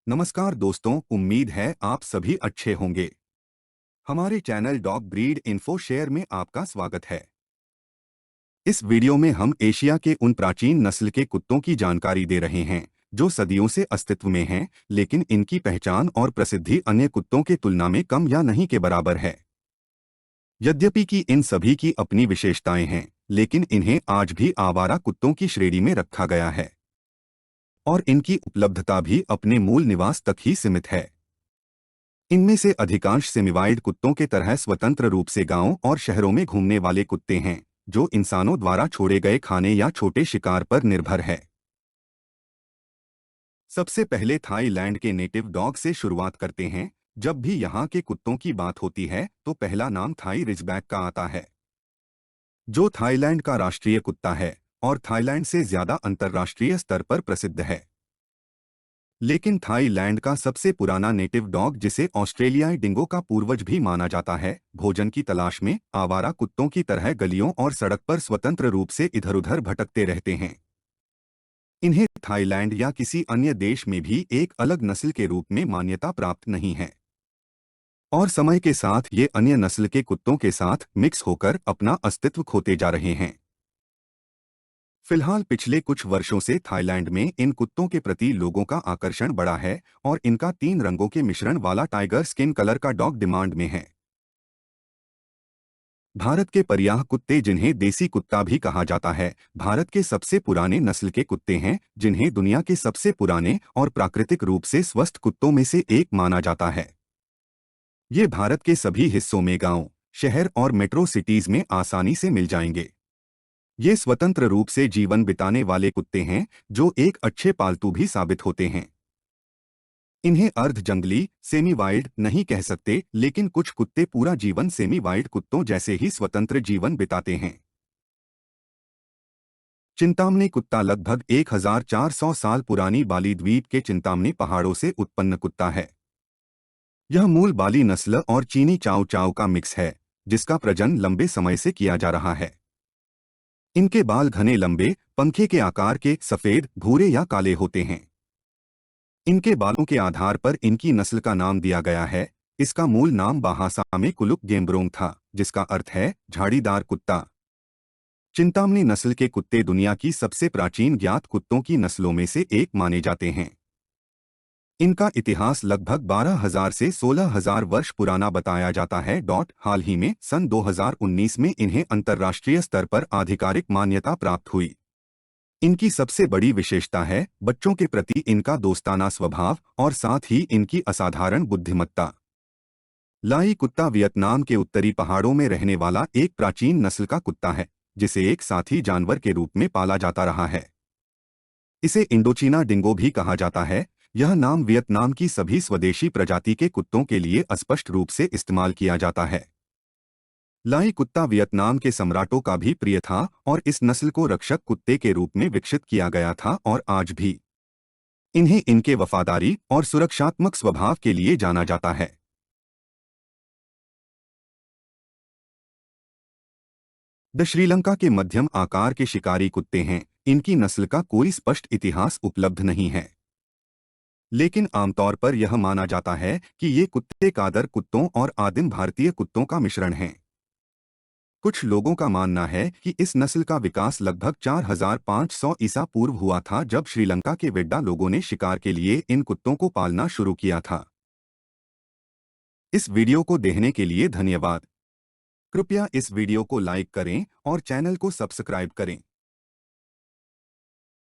नमस्कार दोस्तों, उम्मीद है आप सभी अच्छे होंगे। हमारे channel dog breed info share में आपका स्वागत है। इस वीडियो में हम एशिया के उन प्राचीन नस्ल के कुत्तों की जानकारी दे रहे हैं जो सदियों से अस्तित्व में हैं, लेकिन इनकी पहचान और प्रसिद्धि अन्य कुत्तों के तुलना में कम या नहीं के बराबर है। यद्यपि कि इन सभी की अपनी विशेषताएं हैं, लेकिन इन्हें आज भी आवारा कुत्तों की श्रेणी में रखा गया है और इनकी उपलब्धता भी अपने मूल निवास तक ही सीमित है। इनमें से अधिकांश सेमीवाइल्ड कुत्तों के तरह स्वतंत्र रूप से गांवों और शहरों में घूमने वाले कुत्ते हैं, जो इंसानों द्वारा छोड़े गए खाने या छोटे शिकार पर निर्भर है। सबसे पहले थाईलैंड के नेटिव डॉग से शुरुआत करते हैं। जब भी यहाँ के कुत्तों की बात होती है तो पहला नाम थाई रिजबैक का आता है, जो थाईलैंड का राष्ट्रीय कुत्ता है और थाईलैंड से ज्यादा अंतर्राष्ट्रीय स्तर पर प्रसिद्ध है। लेकिन थाईलैंड का सबसे पुराना नेटिव डॉग, जिसे ऑस्ट्रेलियाई डिंगो का पूर्वज भी माना जाता है, भोजन की तलाश में आवारा कुत्तों की तरह गलियों और सड़क पर स्वतंत्र रूप से इधर-उधर भटकते रहते हैं। इन्हें थाईलैंड या किसी अन्य देश में भी एक अलग नस्ल के रूप में मान्यता प्राप्त नहीं है और समय के साथ ये अन्य नस्ल के कुत्तों के साथ मिक्स होकर अपना अस्तित्व खोते जा रहे हैं। फिलहाल पिछले कुछ वर्षों से थाईलैंड में इन कुत्तों के प्रति लोगों का आकर्षण बढ़ा है और इनका 3 रंगों के मिश्रण वाला टाइगर स्किन कलर का डॉग डिमांड में है। भारत के परियाह कुत्ते, जिन्हें देसी कुत्ता भी कहा जाता है, भारत के सबसे पुराने नस्ल के कुत्ते हैं, जिन्हें दुनिया के सबसे पुराने और प्राकृतिक रूप से स्वस्थ कुत्तों में से एक माना जाता है। ये भारत के सभी हिस्सों में गांव, शहर और मेट्रो सिटीज में आसानी से मिल जाएंगे। ये स्वतंत्र रूप से जीवन बिताने वाले कुत्ते हैं, जो एक अच्छे पालतू भी साबित होते हैं। इन्हें अर्ध जंगली सेमी वाइल्ड नहीं कह सकते, लेकिन कुछ कुत्ते पूरा जीवन सेमी वाइल्ड कुत्तों जैसे ही स्वतंत्र जीवन बिताते हैं। चिंतामणी कुत्ता लगभग 1400 साल पुरानी बाली द्वीप के चिंतामणी पहाड़ों से उत्पन्न कुत्ता है। यह मूल बाली नस्ल और चीनी चाउ चाउ का मिक्स है, जिसका प्रजनन लंबे समय से किया जा रहा है। इनके बाल घने लंबे, पंखे के आकार के, सफेद, भूरे या काले होते हैं। इनके बालों के आधार पर इनकी नस्ल का नाम दिया गया है। इसका मूल नाम बाहासा में कुलुक गेम्ब्रोंग था, जिसका अर्थ है झाड़ीदार कुत्ता। चिंतामणी नस्ल के कुत्ते दुनिया की सबसे प्राचीन ज्ञात कुत्तों की नस्लों में से एक माने जाते हैं। इनका इतिहास लगभग 12,000 से 16,000 वर्ष पुराना बताया जाता है। हाल ही में सन 2019 में इन्हें अंतर्राष्ट्रीय स्तर पर आधिकारिक मान्यता प्राप्त हुई। इनकी सबसे बड़ी विशेषता है बच्चों के प्रति इनका दोस्ताना स्वभाव और साथ ही इनकी असाधारण बुद्धिमत्ता। लाई कुत्ता वियतनाम के उत्तरी पहाड़ों में रहने वाला एक प्राचीन नस्ल का कुत्ता है, जिसे एक साथी जानवर के रूप में पाला जाता रहा है। इसे इंडोचीना डिंगो भी कहा जाता है। यह नाम वियतनाम की सभी स्वदेशी प्रजाति के कुत्तों के लिए अस्पष्ट रूप से इस्तेमाल किया जाता है। लाई कुत्ता वियतनाम के सम्राटों का भी प्रिय था और इस नस्ल को रक्षक कुत्ते के रूप में विकसित किया गया था और आज भी इन्हें इनके वफादारी और सुरक्षात्मक स्वभाव के लिए जाना जाता है। द श्रीलंका के मध्यम आकार के शिकारी कुत्ते हैं। इनकी नस्ल का कोई स्पष्ट इतिहास उपलब्ध नहीं है, लेकिन आमतौर पर यह माना जाता है कि ये कुत्ते कादर कुत्तों और आदिम भारतीय कुत्तों का मिश्रण हैं। कुछ लोगों का मानना है कि इस नस्ल का विकास लगभग 4500 ईसा पूर्व हुआ था, जब श्रीलंका के वेड्डा लोगों ने शिकार के लिए इन कुत्तों को पालना शुरू किया था। इस वीडियो को देखने के लिए धन्यवाद। कृपया इस वीडियो को लाइक करें और चैनल को सब्सक्राइब करें।